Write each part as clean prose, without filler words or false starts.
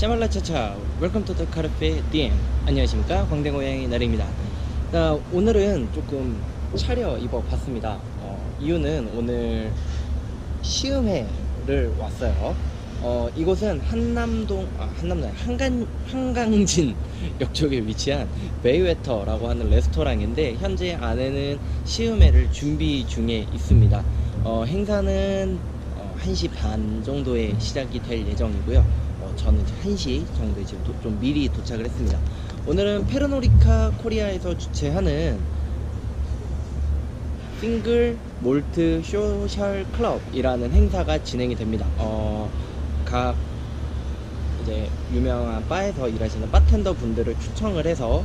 샤말라차차 웰컴 투 더 카르페 DM. 안녕하십니까, 광대고양이 나리입니다. 오늘은 조금 차려 입어봤습니다. 이유는 오늘 시음회를 왔어요. 이곳은 한강진 역 쪽에 위치한 베이웨터라고 하는 레스토랑인데, 현재 안에는 시음회를 준비 중에 있습니다. 행사는 1시 반 정도에 시작이 될 예정이고요. 저는 이제 1시 정도에 지금 좀 미리 도착을 했습니다. 오늘은 페르노리카 코리아에서 주최하는 싱글 몰트 소셜 클럽이라는 행사가 진행이 됩니다. 각 이제 유명한 바에서 일하시는 바텐더 분들을 초청을 해서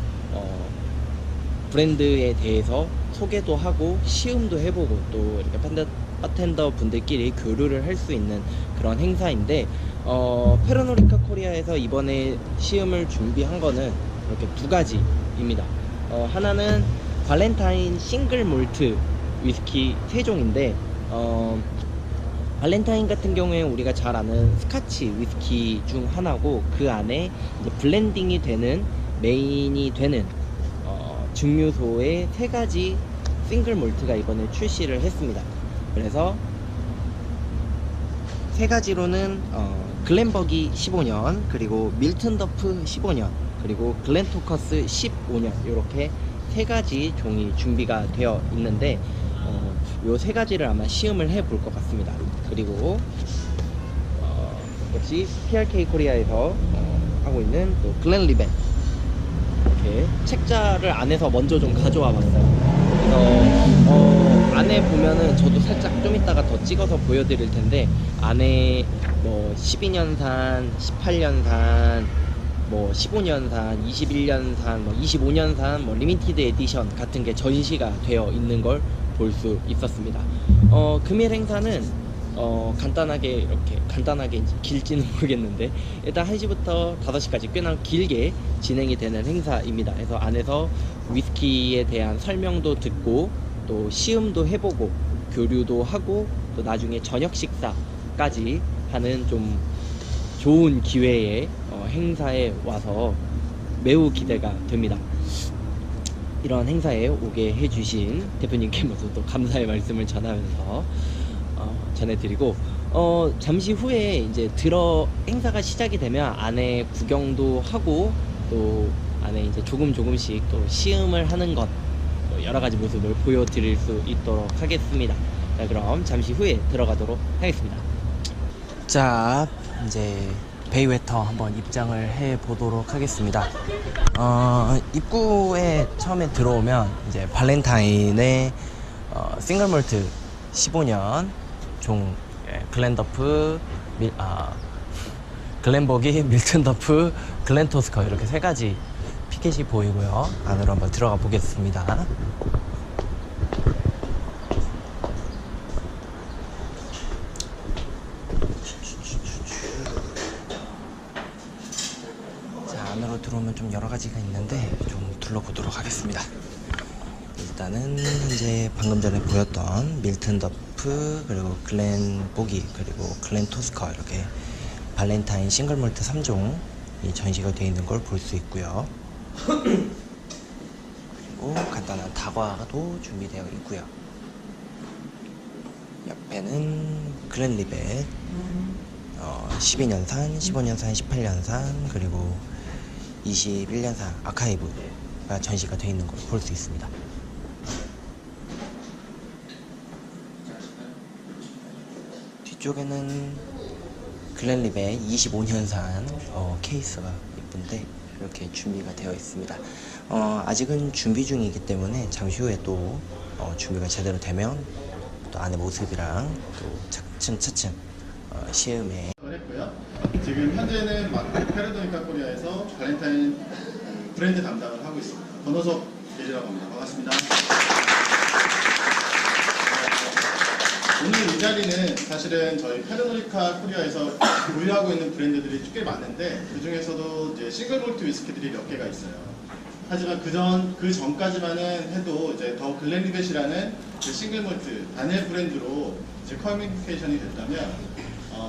브랜드에 대해서 소개도 하고 시음도 해보고, 또 이렇게 바텐더 분들끼리 교류를 할 수 있는 그런 행사인데, 페르노리카 코리아에서 이번에 시음을 준비한 거는 이렇게 두 가지입니다. 하나는 발렌타인 싱글 몰트 위스키 3종인데, 발렌타인 같은 경우에 우리가 잘 아는 스카치 위스키 중 하나고, 그 안에 이제 블렌딩이 되는 메인이 되는 증류소의 3가지 싱글 몰트가 이번에 출시를 했습니다. 그래서 3가지로는 글렌버기 15년, 그리고 밀튼더프 15년, 그리고 글렌토커스 15년, 이렇게 3가지 종이 준비가 되어 있는데, 요 3가지를 아마 시음을 해 볼 것 같습니다. 그리고 역시 PRK 코리아에서 하고 있는 또 글렌리벳, 이렇게 책자를 안에서 먼저 좀 가져와 봤어요. 그래서 안에 보면은, 저도 살짝 좀 이따가 더 찍어서 보여드릴 텐데, 안에 뭐 12년산, 18년산, 뭐 15년산, 21년산, 뭐 25년산, 뭐 리미티드 에디션 같은 게 전시가 되어 있는 걸 볼 수 있었습니다. 금일 행사는 간단하게 길지는 모르겠는데, 일단 1시부터 5시까지 꽤나 길게 진행이 되는 행사입니다. 그래서 안에서 위스키에 대한 설명도 듣고, 또 시음도 해보고, 교류도 하고, 또 나중에 저녁 식사까지 하는 좀 좋은 기회의 행사에 와서 매우 기대가 됩니다. 이런 행사에 오게 해주신 대표님께 모두 또 감사의 말씀을 전하면서 전해드리고, 잠시 후에 이제 행사가 시작이 되면 안에 구경도 하고, 또 안에 이제 조금씩 또 시음을 하는 것, 여러 가지 모습을 보여드릴 수 있도록 하겠습니다. 자, 그럼 잠시 후에 들어가도록 하겠습니다. 자, 이제 베이웨터 한번 입장을 해 보도록 하겠습니다. 입구에 처음에 들어오면 이제 발렌타인의 싱글 몰트 15년 종, 글렌버기, 밀튼더프, 글렌토스커, 이렇게 3가지 피켓이 보이고요. 안으로 한번 들어가 보겠습니다. 안으로 들어오면 좀 여러 가지가 있는데, 좀 둘러보도록 하겠습니다. 일단은 이제 방금 전에 보였던 밀튼더프, 그리고 글렌보기, 그리고 글렌토스커, 이렇게 발렌타인 싱글몰트 3종이 전시가 되어 있는 걸 볼 수 있고요. 그리고 간단한 다과도 준비되어 있고요. 옆에는 글렌리벳 12년산, 15년산, 18년산, 그리고 21년산 아카이브가 전시가 되어 있는 걸 볼 수 있습니다. 뒤쪽에는 글렌리벳 25년산 케이스가 예쁜데, 이렇게 준비가 되어 있습니다. 아직은 준비 중이기 때문에 잠시 후에 또 준비가 제대로 되면 또 안의 모습이랑 또 차츰 시음에 했고요. 지금 현재는 페르노리카 코리아에서 발렌타인 브랜드 담당을 하고 있습니다. 권호석 대리라고 합니다. 반갑습니다. 오늘 이 자리는 사실은 저희 페르노리카 코리아에서 보유하고 있는 브랜드들이 꽤 많은데, 그 중에서도 이제 싱글 몰트 위스키들이 몇 개가 있어요. 하지만 그 전까지만은 해도 이제 더 글렌리벳이라는 그 싱글 몰트 단일 브랜드로 이제 커뮤니케이션이 됐다면,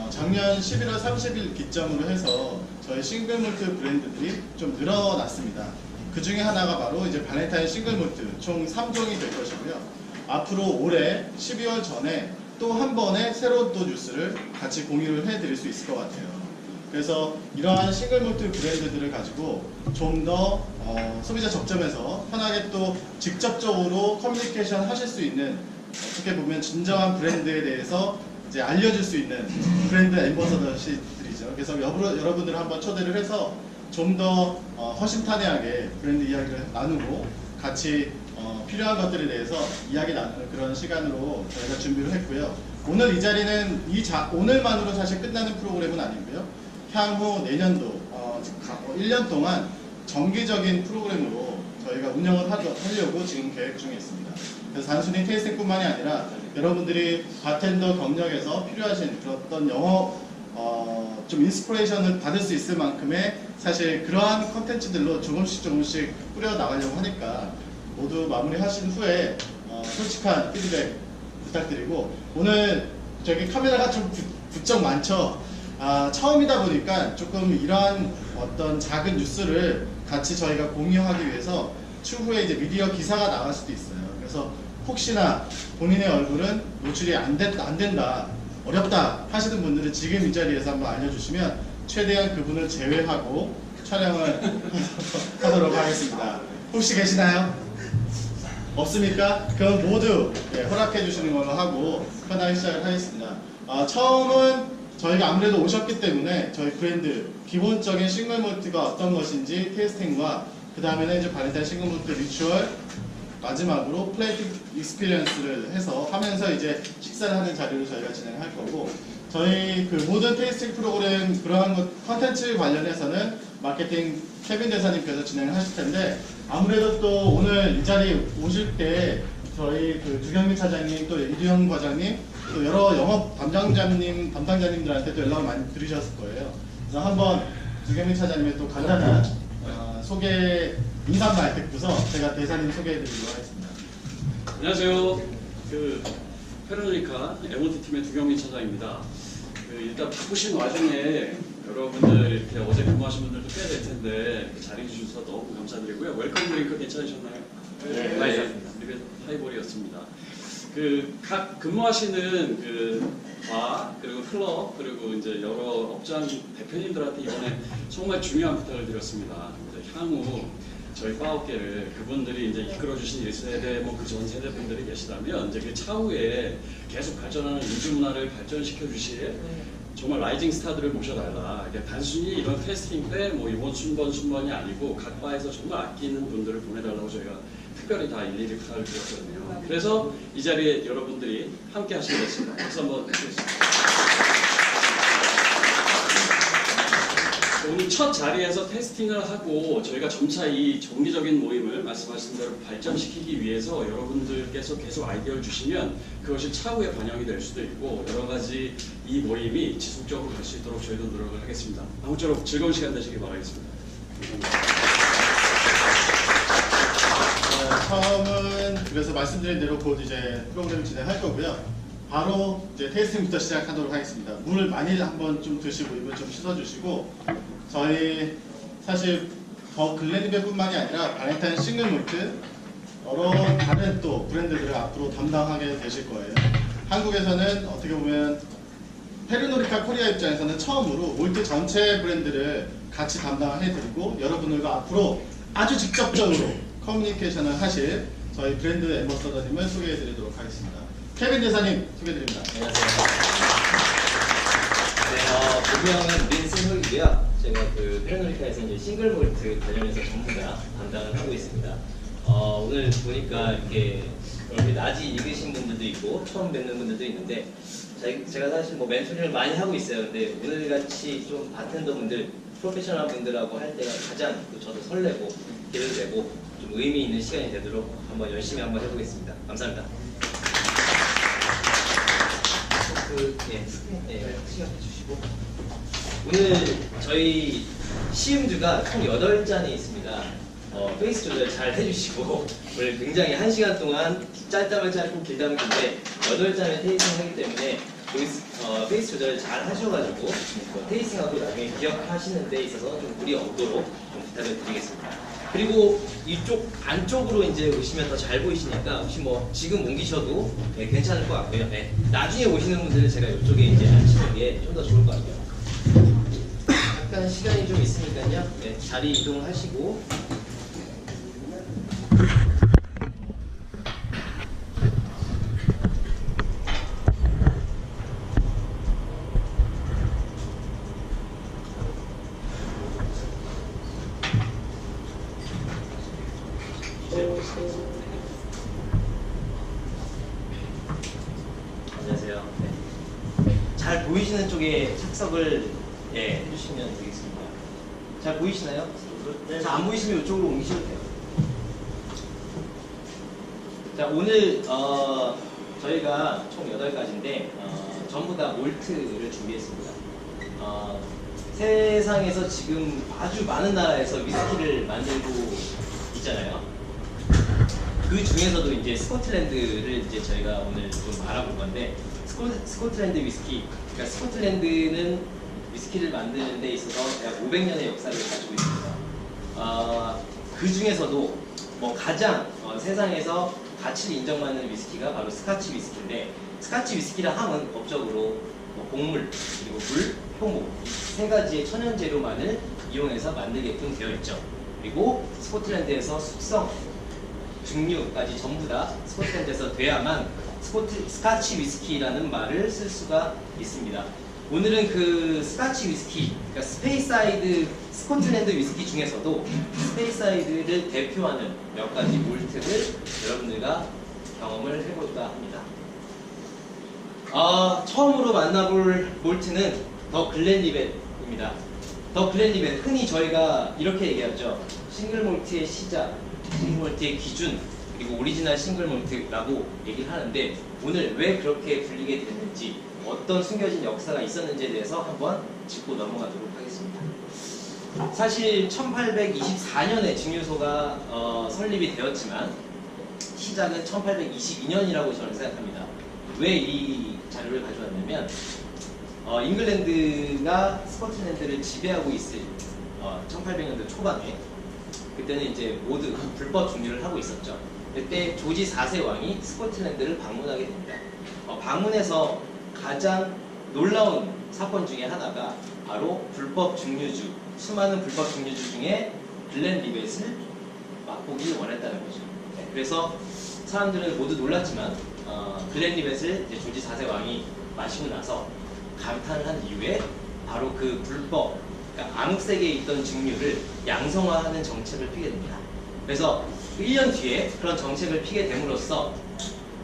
작년 11월 30일 기점으로 해서 저희 싱글 몰트 브랜드들이 좀 늘어났습니다. 그 중에 하나가 바로 이제 발렌타인 싱글 몰트 총 3종이 될 것이고요. 앞으로 올해 12월 전에 또 한 번의 새로운 또 뉴스를 같이 공유를 해드릴 수 있을 것 같아요. 그래서 이러한 싱글 몰트 브랜드들을 가지고 좀 더 소비자 접점에서 편하게 또 직접적으로 커뮤니케이션 하실 수 있는, 어떻게 보면 진정한 브랜드에 대해서 이제 알려줄 수 있는 브랜드 앰버서더시들이죠. 그래서 여러분들을 한번 초대를 해서 좀 더 허심탄회하게 브랜드 이야기를 나누고 같이 필요한 것들에 대해서 이야기 나누는 그런 시간으로 저희가 준비를 했고요. 오늘 이 자리는 오늘만으로 사실 끝나는 프로그램은 아니고요. 향후 내년도 1년 동안 정기적인 프로그램으로 저희가 운영을 하려고 지금 계획 중에 있습니다. 그래서 단순히 테이스팅뿐만이 아니라 여러분들이 바텐더 경력에서 필요하신 그런 어떤 영어 좀 인스피레이션을 받을 수 있을 만큼의 사실 그러한 컨텐츠들로 조금씩 뿌려 나가려고 하니까 모두 마무리하신 후에 솔직한 피드백 부탁드리고, 오늘 저기 카메라가 좀 부쩍 많죠. 처음이다 보니까 조금 이러한 어떤 작은 뉴스를 같이 저희가 공유하기 위해서 추후에 이제 미디어 기사가 나갈 수도 있어요. 그래서 혹시나 본인의 얼굴은 노출이 안 된다, 어렵다 하시는 분들은 지금 이 자리에서 한번 알려주시면 최대한 그분을 제외하고 촬영을 하도록 하겠습니다. 혹시 계시나요? 없습니까? 그럼 모두 허락해 주시는 걸로 하고 편하게 시작을 하겠습니다. 처음은 저희가 아무래도 오셨기 때문에 저희 브랜드 기본적인 싱글 몰트가 어떤 것인지 테이스팅과 그 다음에는 이제 발렌타인 싱글 몰트 리추얼, 마지막으로 플레이팅 익스피리언스를 하면서 이제 식사를 하는 자리로 저희가 진행할 거고, 저희 그 모든 테이스팅 프로그램 그러한 컨텐츠 관련해서는 마케팅 케빈 대사님께서 진행을 하실 텐데, 아무래도 또 오늘 이 자리에 오실 때 저희 그 주경민 차장님, 또 이두영 과장님, 또 여러 영업 담당자님들한테 또 연락을 많이 드리셨을 거예요. 그래서 한번 주경민 차장님의 또 간단한 소개 인사말 듣고서 제가 대사님 소개해드리도록 하겠습니다. 안녕하세요. 페르노리카 M&T 팀의 두경민 차장입니다. 일단 바쁘신 와중에 여러분들 이렇게 어제 근무하신 분들도 꽤 될 텐데 자리 주셔서 너무 감사드리고요. 웰컴 드링크 괜찮으셨나요? 네. 리벳 하이볼이었습니다. 각 근무하시는 바 그리고 클럽 그리고 이제 여러 업장 대표님들한테 이번에 정말 중요한 부탁을 드렸습니다. 향후 저희 바업계를 그분들이 이제 이끌어주신 1세대 그 전 세대 분들이 계시다면 이제 그 차후에 계속 발전하는 인주 문화를 발전시켜 주실 정말 라이징 스타들을 모셔달라. 이게 단순히 이런 테스팅 때 이번 순번이 아니고 각 바에서 정말 아끼는 분들을 보내달라고 저희가 특별히 다 일일이 부탁을 드렸거든요. 그래서 이 자리에 여러분들이 함께 하시게 됐습니다. 박수 한번 해주겠습니다. 오늘 첫 자리에서 테스팅을 하고 저희가 점차 이 정기적인 모임을 말씀하신 대로 발전시키기 위해서 여러분들께서 계속 아이디어를 주시면 그것이 차후에 반영이 될 수도 있고 여러 가지 이 모임이 지속적으로 갈 수 있도록 저희도 노력을 하겠습니다. 아무쪼록 즐거운 시간 되시길 바라겠습니다. 처음은 그래서 말씀드린 대로 곧 이제 프로그램 진행할 거고요. 바로 이제 테이스팅부터 시작하도록 하겠습니다. 물 많이 한번 좀 드시고 입을 좀 씻어주시고, 저희 사실 더 글렌리벳뿐만이 아니라 발렌타인 싱글 몰트 여러 다른 또 브랜드들을 앞으로 담당하게 되실 거예요. 한국에서는 어떻게 보면 페르노리카 코리아 입장에서는 처음으로 몰트 전체 브랜드를 같이 담당해드리고 여러분들과 앞으로 아주 직접적으로 커뮤니케이션을 하실 저희 브랜드 앰버서더님을 소개해드리도록 하겠습니다. 케빈 대사님 소개드립니다. 안녕하세요. 본명은 민승흑이고요. 제가 페르노리카에서 이제 싱글 몰트 관련해서 전문가 담당을 하고 있습니다. 오늘 보니까 이렇게 얼굴이 낮이 익으신 분들도 있고 처음 뵙는 분들도 있는데 제가 사실 멘토링을 많이 하고 있어요. 근데 오늘 같이 좀 바텐더 분들, 프로페셔널 분들하고 할 때가 가장 저도 설레고 기대되고 좀 의미 있는 시간이 되도록 한번 열심히 한번 해보겠습니다. 감사합니다. 시간 주시고 오늘 저희 시음주가 총 8잔이 있습니다. 페이스 조절 잘 해주시고 오늘 굉장히 1시간 동안 짧다면 짧고 길다면 긴데 8잔을 테이스팅 하기 때문에 페이스 조절을 잘 하셔가지고 테이스팅하고 나중에 기억하시는 데 있어서 좀 무리 없도록 좀 부탁을 드리겠습니다. 그리고 이쪽 안쪽으로 이제 오시면 더 잘 보이시니까 혹시 뭐 지금 옮기셔도 네, 괜찮을 것 같고요. 네, 나중에 오시는 분들은 제가 이쪽에 이제 앉히는 게 좀 더 좋을 것 같아요. 약간 시간이 좀 있으니까요. 네, 자리 이동하시고. 안녕하세요. 네. 잘 보이시는 쪽에 착석을 해주시면 되겠습니다. 잘 보이시나요? 잘 안 보이시면 이쪽으로 옮기셔도 돼요. 자, 오늘 저희가 총 8가지인데 전부 다 몰트를 준비했습니다. 세상에서 지금 아주 많은 나라에서 위스키를 만들고 있잖아요. 그 중에서도 이제 스코틀랜드를 이제 저희가 오늘 좀 알아볼 건데, 스코틀랜드 위스키, 그러니까 스코틀랜드는 위스키를 만드는 데 있어서 약 500년의 역사를 가지고 있습니다. 그 중에서도 뭐 가장 세상에서 가치를 인정받는 위스키가 바로 스카치 위스키인데, 스카치 위스키라 함은 법적으로 뭐 곡물, 그리고 물, 효모 이 3가지의 천연 재료만을 이용해서 만들게끔 되어 있죠. 그리고 스코틀랜드에서 숙성, 증류까지 전부 다 스코틀랜드에서 돼야만 스카치 위스키라는 말을 쓸 수가 있습니다. 오늘은 그 스카치 위스키, 그러니까 스페이사이드 스코틀랜드 위스키 중에서도 스페이사이드를 대표하는 몇 가지 몰트를 여러분들과 경험을 해볼까 합니다. 처음으로 만나볼 몰트는 더 글렌리벳입니다. 더 글렌리벳, 흔히 저희가 이렇게 얘기하죠. 싱글 몰트의 시작, 싱글 몰트의 기준, 그리고 오리지널 싱글 몰트라고 얘기를 하는데, 오늘 왜 그렇게 불리게 됐는지, 어떤 숨겨진 역사가 있었는지에 대해서 한번 짚고 넘어가도록 하겠습니다. 사실 1824년에 증류소가 설립이 되었지만 시작은 1822년이라고 저는 생각합니다. 왜 이 자료를 가져왔냐면 잉글랜드가 스코틀랜드를 지배하고 있을 1800년대 초반에, 그때는 이제 모두 불법 증류를 하고 있었죠. 그때 조지 4세 왕이 스코틀랜드를 방문하게 됩니다. 방문해서 가장 놀라운 사건 중에 하나가 바로 불법 증류주, 수많은 불법 증류주 중에 글렌리벳을 맛보길 원했다는 거죠. 네, 그래서 사람들은 모두 놀랐지만 글렌리벳을 이제 조지 4세 왕이 마시고 나서 감탄을 한 이후에 바로 그 불법, 그러니까 암흑색에 있던 증류를 양성화하는 정책을 피게 됩니다. 그래서 1년 뒤에 그런 정책을 피게 됨으로써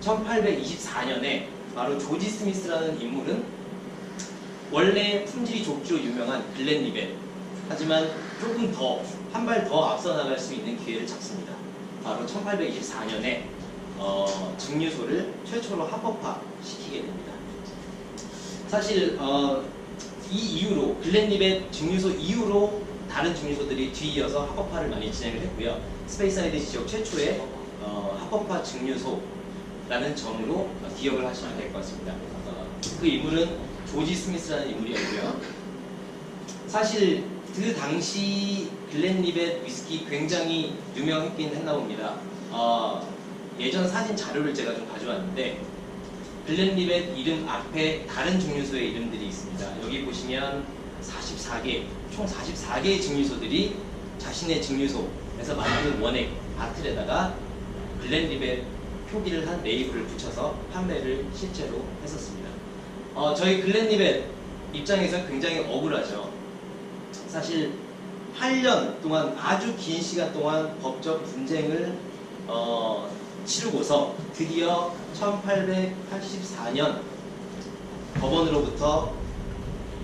1824년에 바로 조지 스미스라는 인물은 원래 품질이 좋기로 유명한 글렌리벳, 하지만 조금 더, 한 발 더 앞서 나갈 수 있는 기회를 잡습니다. 바로 1824년에 증류소를 최초로 합법화 시키게 됩니다. 사실 이 이후로, 글렌리벳 증류소 이후로 다른 증류소들이 뒤이어서 합법화를 많이 진행을 했고요. 스페이사이드 지역 최초의 합법화 증류소라는 점으로 기억을 하시면 될 것 같습니다. 그 인물은 조지 스미스라는 인물이었고요. 사실 그 당시 글렌리벳 위스키 굉장히 유명했긴 했나 봅니다. 예전 사진 자료를 제가 좀 가져왔는데, 글렌리벳 이름 앞에 다른 증류소의 이름들이 있습니다. 여기 보시면 44개, 총 44개의 증류소들이 자신의 증류소에서 만든 원액 바틀에다가 글렌리벳 표기를 한 레이블을 붙여서 판매를 실제로 했었습니다. 저희 글렌리벳 입장에서 굉장히 억울하죠. 사실 8년 동안, 아주 긴 시간 동안 법적 분쟁을 치르고서 드디어 1884년 법원으로부터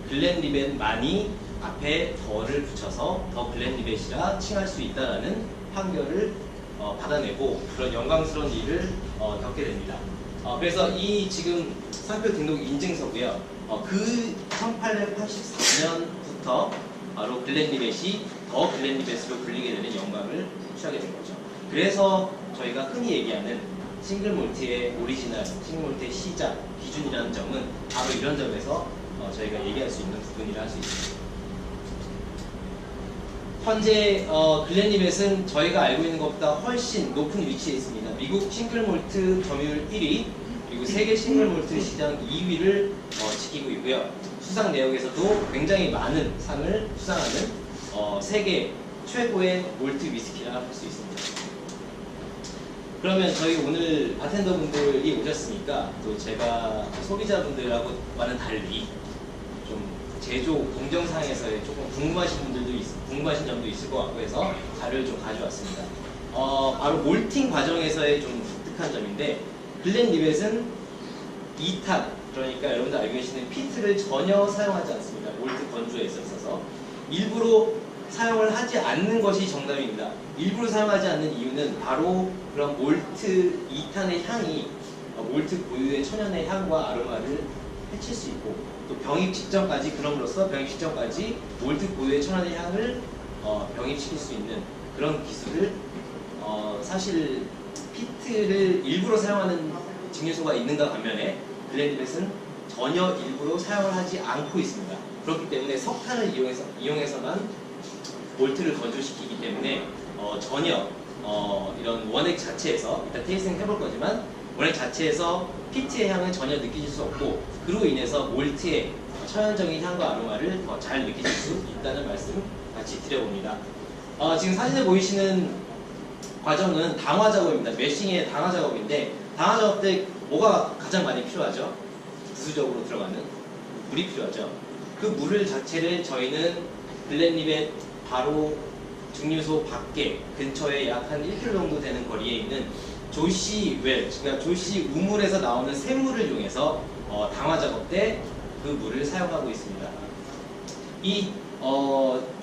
글렌리벳만이 앞에 더를 붙여서 더 글렌리벳이라 칭할 수 있다는 판결을 받아내고, 그런 영광스러운 일을 겪게 됩니다. 그래서 이 지금 상표 등록 인증서고요. 그 1884년부터 바로 글렌리벳이 더 글렌리벳으로 불리게 되는 영광을 취하게 된 거죠. 그래서 저희가 흔히 얘기하는 싱글 몰트의 오리지널, 싱글 몰트의 시작 기준이라는 점은 바로 이런 점에서 저희가 얘기할 수 있는 부분이라 할 수 있습니다. 현재 글렌리벳은 저희가 알고 있는 것보다 훨씬 높은 위치에 있습니다. 미국 싱글 몰트 점유율 1위, 그리고 세계 싱글 몰트 시장 2위를 지키고 있고요. 수상 내역에서도 굉장히 많은 상을 수상하는 세계 최고의 몰트 위스키라 할 수 있습니다. 그러면 저희 오늘 바텐더분들이 오셨으니까 또 제가 소비자분들하고와는 달리 좀 제조 공정상에서의 조금 궁금하신 점도 있을 것 같고 해서 자료를 좀 가져왔습니다. 바로 몰팅 과정에서의 좀 독특한 점인데 글렌리벳은 2탄, 그러니까 여러분들 알고 계시는 피트를 전혀 사용하지 않습니다. 몰트 건조에 있어서 일부러 사용을 하지 않는 것이 정답입니다. 일부러 사용하지 않는 이유는 바로 그런 몰트 2탄의 향이 몰트 고유의 천연의 향과 아로마를 해칠 수 있고 또 병입 직전까지 그럼으로써 병입 직전까지 몰트 고유의 천연의 향을 병입시킬 수 있는 그런 기술을 사실 피트를 일부러 사용하는 증류소가 있는가 반면에 글렌리벳은 전혀 일부러 사용을 하지 않고 있습니다. 그렇기 때문에 석탄을 이용해서만 몰트를 건조시키기 때문에 전혀 이런 원액 자체에서 이따 테이스팅 해볼 거지만 원액 자체에서 피트의 향을 전혀 느끼실 수 없고 그로 인해서 몰트의 천연적인 향과 아로마를 더 잘 느끼실 수 있다는 말씀 같이 드려봅니다. 지금 사진에 보이시는 과정은 당화 작업입니다. 매싱의 당화 작업인데 당화 작업 때 뭐가 가장 많이 필요하죠? 부수적으로 들어가는 물이 필요하죠. 그 물을 자체를 저희는 글렌리벳 바로 증류소 밖에 근처에 약 한 1km 정도 되는 거리에 있는 조시 웰, 그러니까 조시 우물에서 나오는 샘물을 이용해서 당화 작업 때 그 물을 사용하고 있습니다. 이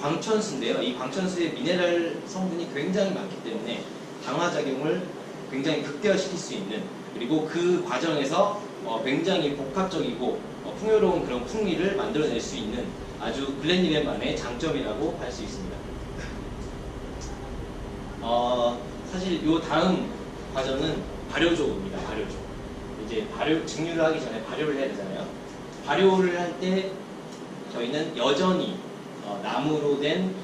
광천수인데요. 이 광천수의 미네랄 성분이 굉장히 많기 때문에 당화 작용을 굉장히 극대화시킬 수 있는 그리고 그 과정에서 굉장히 복합적이고 풍요로운 그런 풍미를 만들어낼 수 있는 아주 글렌리벳만의 장점이라고 할 수 있습니다. 사실 이 다음 과정은 발효조입니다. 발효조. 이제 증류를 하기 전에 발효를 해야 되잖아요. 발효를 할 때 저희는 여전히 나무로 된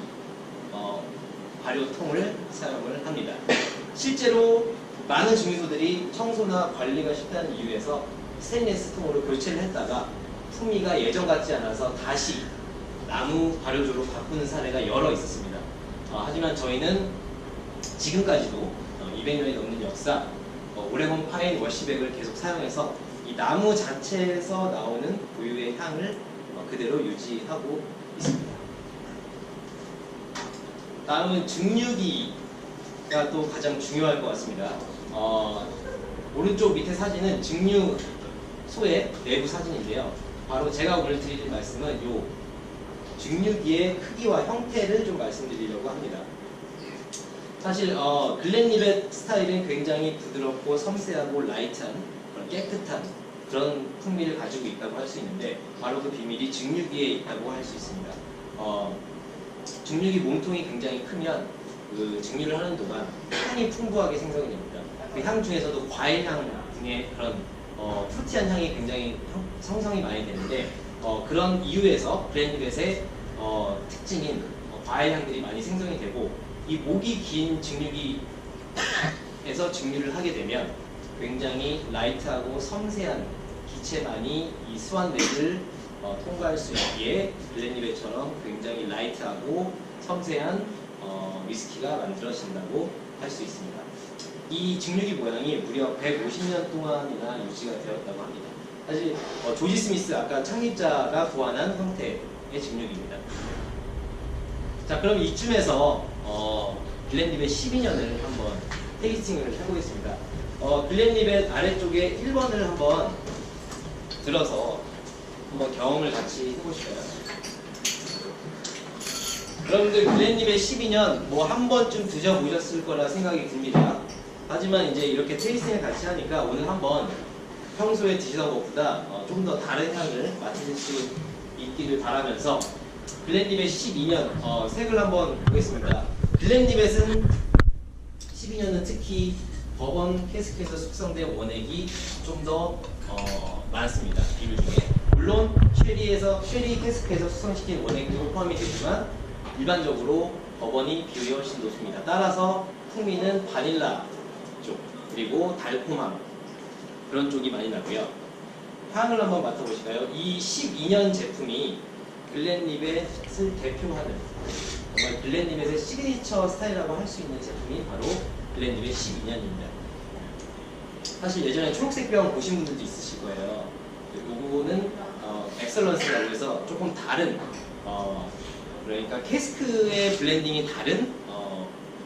발효통을 사용을 합니다. 실제로 많은 증류소들이 청소나 관리가 쉽다는 이유에서 스테인리스 통으로 교체를 했다가 풍미가 예전 같지 않아서 다시 나무 발효조로 바꾸는 사례가 여러 있었습니다. 하지만 저희는 지금까지도 200년이 넘는 역사 오레곤 파인 워시백을 계속 사용해서 이 나무 자체에서 나오는 고유의 향을 그대로 유지하고 있습니다. 다음은 증류기가 또 가장 중요할 것 같습니다. 오른쪽 밑에 사진은 증류소의 내부 사진인데요. 바로 제가 오늘 드릴 말씀은 이 증류기의 크기와 형태를 좀 말씀드리려고 합니다. 사실 글렌리벳 스타일은 굉장히 부드럽고 섬세하고 라이트한 그런 깨끗한 그런 풍미를 가지고 있다고 할 수 있는데 바로 그 비밀이 증류기에 있다고 할 수 있습니다. 증류기 몸통이 굉장히 크면 그 증류를 하는 동안 향이 풍부하게 생성이 됩니다. 그 향 중에서도 과일향 등의 그런 프루티한 향이 굉장히 성성이 많이 되는데 그런 이유에서 글렌리벳의 특징인 과일향들이 많이 생성이 되고 이 목이 긴 증류기에서 증류를 하게 되면 굉장히 라이트하고 섬세한 기체만이 이 스완덱을 통과할 수 있기에 글렌리벳처럼 굉장히 라이트하고 섬세한 위스키가 만들어진다고 할 수 있습니다. 이 증류기 모양이 무려 150년 동안이나 유지가 되었다고 합니다. 사실 조지 스미스 아까 창립자가 고안한 형태의 증류기입니다. 자, 그럼 이쯤에서 글렌리벳 12년을 한번 테이스팅을 해보겠습니다. 글렌리벳 아래쪽에 1번을 한번 들어서 한번 경험을 같이 해보실까요? 여러분들 글렌리벳 12년 뭐 한 번쯤 드셔보셨을 거라 생각이 듭니다. 하지만 이제 이렇게 테이스팅을 같이 하니까 오늘 한번 평소에 드시던 것보다 좀 더 다른 향을 맡으실 수 있기를 바라면서 글렌리벳 12년 색을 한번 보겠습니다. 글렌리벳은 12년은 특히 법원 캐스크에서 숙성된 원액이 좀 더 많습니다. 비율 중에. 물론 쉐리 캐스크에서 숙성시킨 원액도 포함이 되지만 일반적으로 법원이 비율이 훨씬 높습니다. 따라서 풍미는 바닐라 쪽 그리고 달콤함 그런 쪽이 많이 나고요. 향을 한번 맡아보실까요? 이 12년 제품이 글렌리벳을 대표하는 정말 글렌리벳의 시그니처 스타일이라고 할 수 있는 제품이 바로 글렌리벳 12년입니다. 사실 예전에 초록색 병 보신 분들도 있으실 거예요. 요거는 엑설런스라고 해서 조금 다른 그러니까 캐스크의 블렌딩이 다른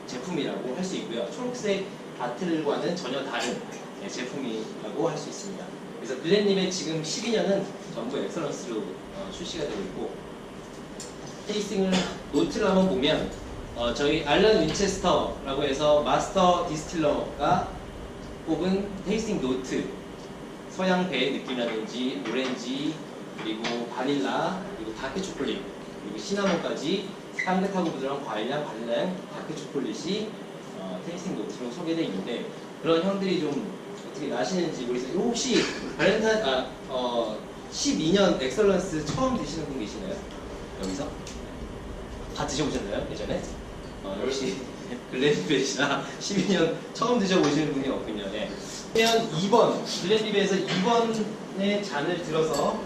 제품이라고 할 수 있고요. 초록색 바틀과는 전혀 다른 제품이라고 할 수 있습니다. 그래서 글렌리벳 지금 12년은 전부 엑설런스로 출시가 되고 있고 테이스팅을 노트를 한번 보면 저희 알런 윈체스터라고 해서 마스터 디스틸러가 뽑은 테이스팅 노트 서양 배의 느낌이라든지 오렌지 그리고 바닐라 그리고 다크 초콜릿 그리고 시나몬까지 향긋하고 부드러운 과일향, 바닐라향, 다크 초콜릿이 테이스팅 노트로 소개되어 있는데 그런 향들이 좀 어떻게 나시는지 모르겠어요. 혹시 발렌타인 12년 엑설런스 처음 드시는 분 계시나요? 여기서? 다 드셔보셨나요? 예전에? 역시 글렌리벳이나 12년 처음 드셔보시는 분이 없군요. 네. 그러면 2번 글렌리벳에서 2번의 잔을 들어서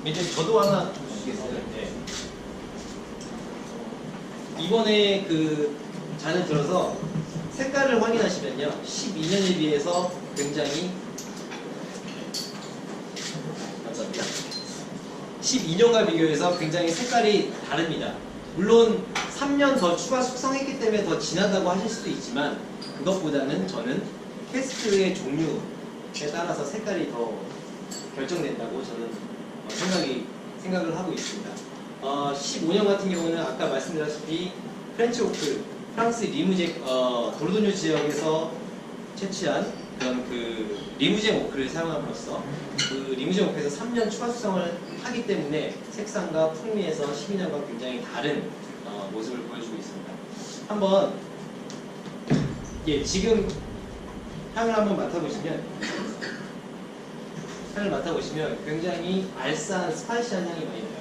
이제 저도 하나 좀 주시겠어요? 네. 2번의 그 잔을 들어서 색깔을 확인하시면요 12년에 비해서 굉장히 감사합니다. 12년과 비교해서 굉장히 색깔이 다릅니다. 물론 3년 더 추가 숙성했기 때문에 더 진하다고 하실 수도 있지만 그것보다는 저는 캐스크의 종류에 따라서 색깔이 더 결정된다고 저는 생각을 하고 있습니다. 15년 같은 경우는 아까 말씀드렸다시피 프렌치 오크, 프랑스 리무쟁, 도르도뉴 지역에서 채취한 그런 그 리무쟁 오크를 사용함으로써 그 리무쟁 오크에서 3년 추가 숙성을 하기 때문에 색상과 풍미에서 12년과 굉장히 다른 모습을 보여주고 있습니다. 한번 지금 향을 한번 맡아보시면 굉장히 알싸한 스파이시한 향이 많이 나요.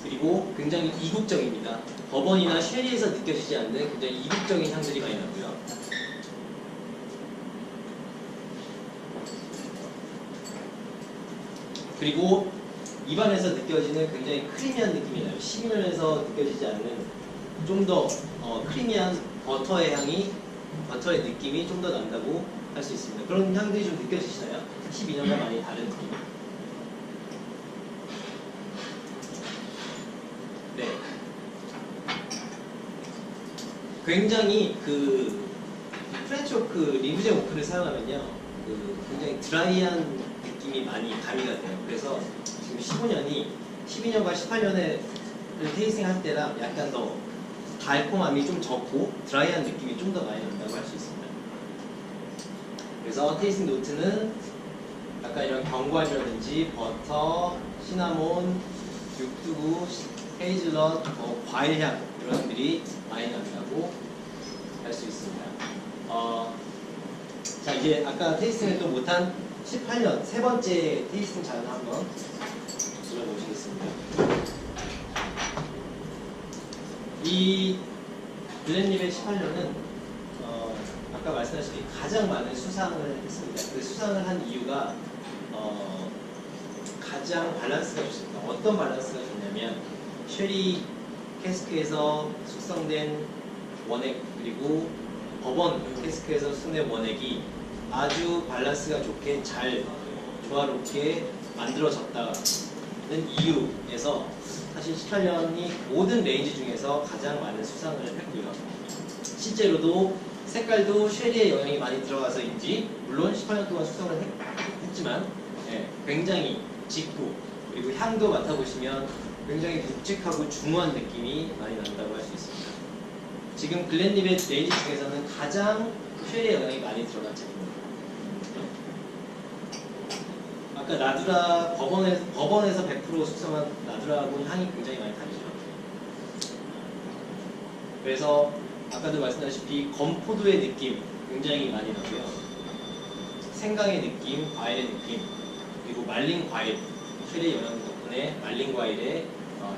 그리고 굉장히 이국적입니다. 버번이나 쉐리에서 느껴지지 않는 굉장히 이국적인 향들이 많이 나고요. 그리고 입안에서 느껴지는 굉장히 크리미한 느낌이 나요. 12년에서 느껴지지 않는 좀 더 크리미한 버터의 느낌이 좀 더 난다고 할 수 있습니다. 그런 향들이 좀 느껴지시나요? 12년과 많이 다른 느낌. 네. 굉장히 그 프렌치 오크, 리무쟁 오크를 사용하면요, 굉장히 드라이한 느낌이 많이 가미가 돼요. 그래서 지금 12년과 18년에 테이스팅 할 때랑 약간 더 달콤함이 좀 적고 드라이한 느낌이 좀 더 많이 난다고 할 수 있습니다. 그래서 테이스팅 노트는 약간 이런 견과류라든지 버터, 시나몬, 육두부, 헤이즐넛, 과일향 이런 것들이 많이 난다고 할 수 있습니다. 자, 이제 아까 테이스팅을 또 못한 18년 세 번째 테이스팅 잔을 한번 들어보시겠습니다. 이 글렌리벳 18년은 아까 말씀하신 가장 많은 수상을 했습니다. 그 수상을 한 이유가 가장 밸런스가 좋습니다. 어떤 밸런스가 좋냐면 쉐리 캐스크에서 숙성된 원액 그리고 버번 캐스크에서 숙성된 원액이 아주 밸런스가 좋게 잘 조화롭게 만들어졌다는 이유에서 사실 18년이 모든 레인지 중에서 가장 많은 수상을 했고요. 실제로도 색깔도 쉐리의 영향이 많이 들어가서인지 물론 18년 동안 숙성을 했지만 굉장히 짙고 그리고 향도 맡아보시면 굉장히 묵직하고 중후한 느낌이 많이 난다고 할 수 있습니다. 지금 글렌리벳 레인지 중에서는 가장 쉐리의 영향이 많이 들어간 제품입니다. 아까 나두라 버번에서 100% 숙성한 나두라하고는 향이 굉장히 많이 다르죠. 그래서 아까도 말씀하셨다시피 건포도의 느낌 굉장히 많이 나고요. 생강의 느낌, 과일의 느낌, 그리고 말린 과일, 쉘의 영향 덕분에 말린 과일의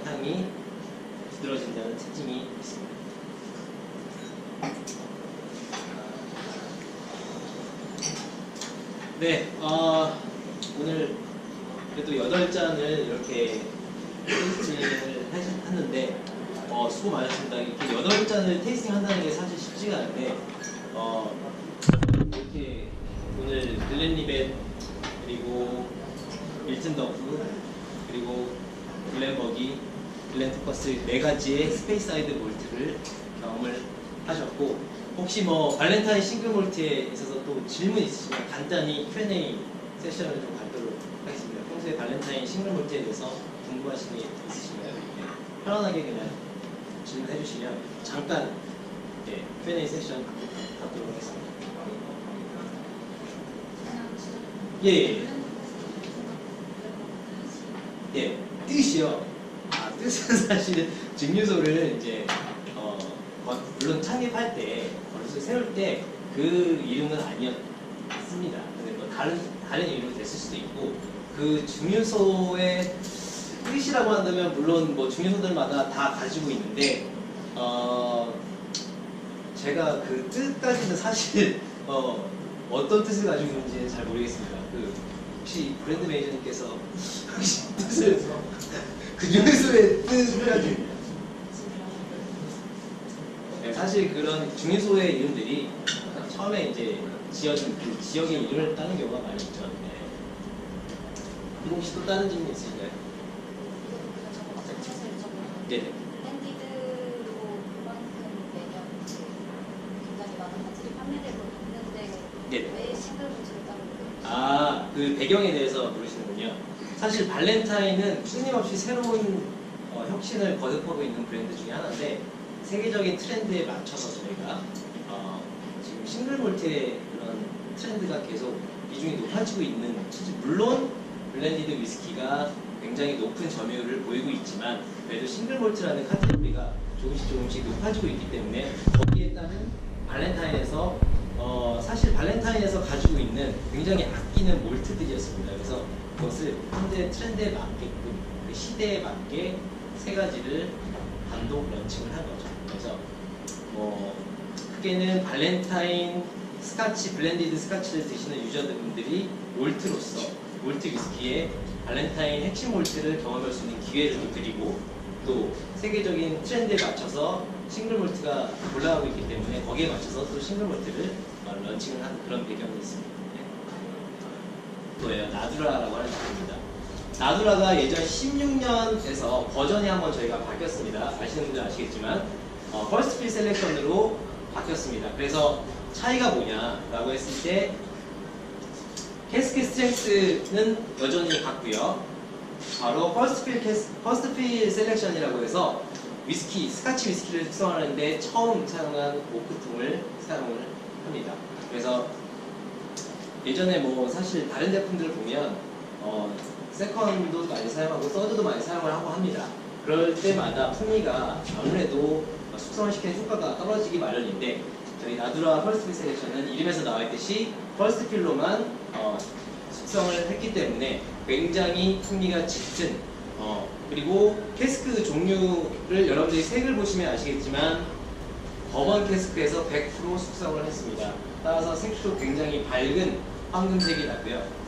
향이 두드러진다는 특징이 있습니다. 네, 오늘 그래도 8잔을 이렇게 테이스팅을 하는데 수고 많으십니다. 이렇게 8잔을 테이스팅 한다는 게 사실 쉽지가 않은데 이렇게 오늘 글렌리벳 그리고 밀튼 더프 그리고 글렌버기, 글렌토커스 4가지의 스페이스아이드 몰트를 경험을 하셨고 혹시 뭐 발렌타인 싱글 몰트에 있어서 또 질문 있으시면 간단히 Q&A 세션을 좀 갖도록 하겠습니다. 평소에 발렌타인 싱글 몰트에 대해서 궁금하신 게 있으시면 편안하게 그냥 질문해 주시면 잠깐 Q&A 세션 갖도록 하겠습니다. 예, 뜻이요. 뜻은 사실은 증류소를 이제 물론 창립할 때 버릇을 세울 때 그 이름은 아니었습니다. 근데 뭐 다른 이름으로 됐을 수도 있고 그 증류소의 뜻이라고 한다면 물론 뭐 증류소들마다 다 가지고 있는데 제가 그 뜻까지는 사실 어떤 뜻을 가지고 있는지는 잘 모르겠습니다. 그 혹시 브랜드 매니저님께서 혹시 뜻을 그 증류소의 뜻을 가지고 사실 그런 증류소의 이름들이 처음에 이제 지어진 그 지역의 이름을 따는 경우가 많이 있죠. 혹시 또 다른 질문 있으신가요? 네. 밴디드로 그만큼 매년 굉장히 많은 화질이 판매되고 있는데 네. 왜 싱글몰트를 따로 그 배경에 대해서 물으시는군요. 사실 발렌타인은 끊임없이 새로운 혁신을 거듭하고 있는 브랜드 중에 하나인데 세계적인 트렌드에 맞춰서 저희가 지금 싱글몰트의 그런 트렌드가 계속 비중이 높아지고 있는 물론 블렌디드 위스키가 굉장히 높은 점유율을 보이고 있지만 그래도 싱글몰트라는 카테고리가 조금씩 높아지고 있기 때문에 거기에 따른 발렌타인에서 사실 발렌타인에서 가지고 있는 굉장히 아끼는 몰트들이었습니다. 그래서 그것을 현재 트렌드에 맞게끔 그 시대에 맞게 3가지를 단독 런칭을 한 거죠. 그래서 크게는 발렌타인 스카치, 블렌디드 스카치를 드시는 유저분들이 몰트로서 몰트 위스키의 발렌타인 핵심 몰트를 경험할 수 있는 기회를 또 드리고 또 세계적인 트렌드에 맞춰서 싱글 몰트가 올라가고 있기 때문에 거기에 맞춰서 또 싱글 몰트를 런칭을 한 그런 배경이 있습니다. 또예요. 나두라라고 하는 제품입니다. 나두라가 예전 16년에서 버전이 한번 저희가 바뀌었습니다. 아시는 분들 아시겠지만 퍼스트 필 셀렉션으로 바뀌었습니다. 그래서 차이가 뭐냐라고 했을 때 캐스크 스트렝스는 여전히 같고요. 바로 퍼스트 필 셀렉션이라고 해서 위스키, 스카치 위스키를 숙성하는데 처음 사용한 오크통을 사용을 합니다. 그래서 예전에 뭐 사실 다른 제품들을 보면 세컨도 많이 사용하고 서드도 많이 사용을 하고 합니다. 그럴 때마다 풍미가 아무래도 숙성을 시키는 효과가 떨어지기 마련인데 저희 나두라 퍼스트 필 셀렉션은 이름에서 나와 있듯이 퍼스트 필로만 숙성을 했기 때문에 굉장히 풍미가 짙은 그리고 캐스크 종류를 여러분들이 색을 보시면 아시겠지만 버번 캐스크에서 100% 숙성을 했습니다. 따라서 색도 굉장히 밝은 황금색이 나고요.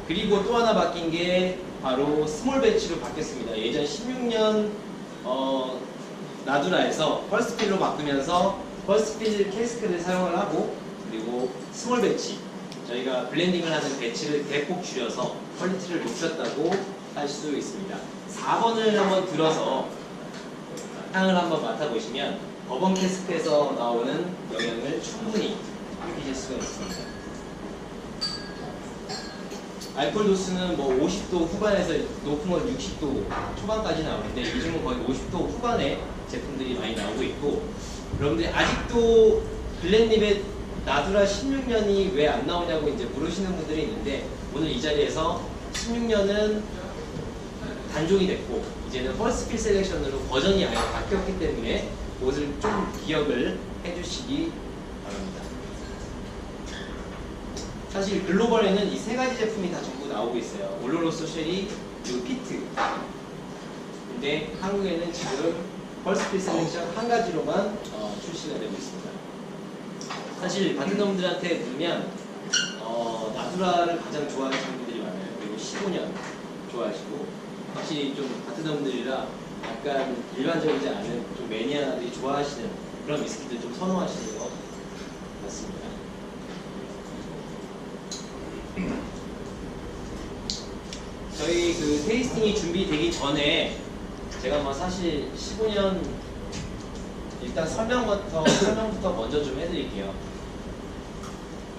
그리고 또 하나 바뀐 게 바로 스몰 배치로 바뀌었습니다. 예전 16년 나두라에서 퍼스트 필로 바꾸면서 퍼스트 필 캐스크를 사용을 하고 그리고 스몰 배치 저희가 블렌딩을 하는 배치를 대폭 줄여서 퀄리티를 높였다고 할 수 있습니다. 4번을 한번 들어서 향을 한번 맡아보시면 버번 캐스크에서 나오는 영향을 충분히 느끼실 수가 있습니다. 알코올 도수는 뭐 50도 후반에서 높은 건 60도 초반까지 나오는데 요즘은 거의 50도 후반에 제품들이 많이 나오고 있고 여러분들이 아직도 글렌리벳 나두라 16년이 왜 안 나오냐고 이제 물으시는 분들이 있는데 오늘 이 자리에서 16년은 단종이 됐고 이제는 퍼스트 필 셀렉션으로 버전이 아예 바뀌었기 때문에 그것을 좀 기억을 해주시기 바랍니다. 사실 글로벌에는 이 세 가지 제품이 다 전부 나오고 있어요. 올로로소 쉘이 그리고 피트. 근데 한국에는 지금 퍼스트 필 셀렉션 한 가지로만 출시가 되고 있습니다. 사실 바텐더분들한테 물으면 나투라를 가장 좋아하시는 분들이 많아요. 그리고 15년 좋아하시고 확실히 좀 바텐더분들이라 약간 일반적이지 않은 좀 매니아들이 좋아하시는 그런 위스키들 좀 선호하시는 것 같습니다. 저희 그 테이스팅이 준비되기 전에 제가 뭐 사실 15년 일단 설명부터 먼저 좀 해드릴게요.